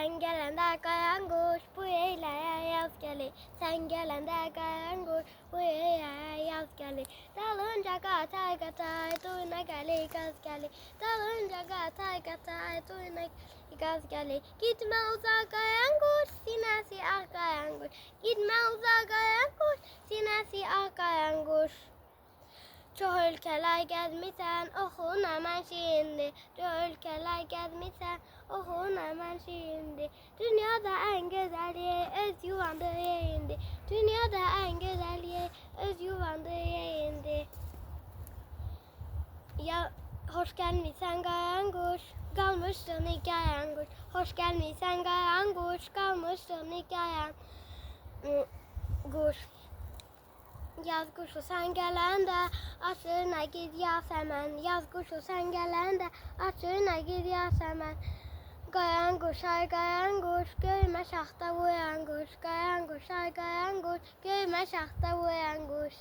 sen gelende kayan kuş bu eyleye yaz gelir. Sen gelende kayan kuş bu eyleye yaz gelir. Dalınca katay katay duyuna gelir gaz gelir. Dalınca katay katay duyuna gaz gelir. Gitme uzağa kayan kuş sinesi ah kayan kuş. Gitme uzağa kayan kuş sinesi ah kayan kuş. Çox ölkələr gəzmisən, oxun əmən şimdi. Çox ölkələr gəzmisən, oxun əmən şimdi. Dünyada ən gözəl yer öz yuvandır yerindi. Dünyada ən gözəl yer öz yuvandır yerindi. Ya hoş gəlmisən qayan quş, qalmışdın hekayan quş. Hoş gəlmisən qayan quş, qalmışdın hekayan quş. Yaz kuşu sen gelende açığına git Yasemen. Yaz kuşu sen gelende açığına git Yasemen. Qayan quş ay qayan quş göymə şaxta vuyan quş. Qayan quş ay qayan quş göymə şaxta vuyan quş.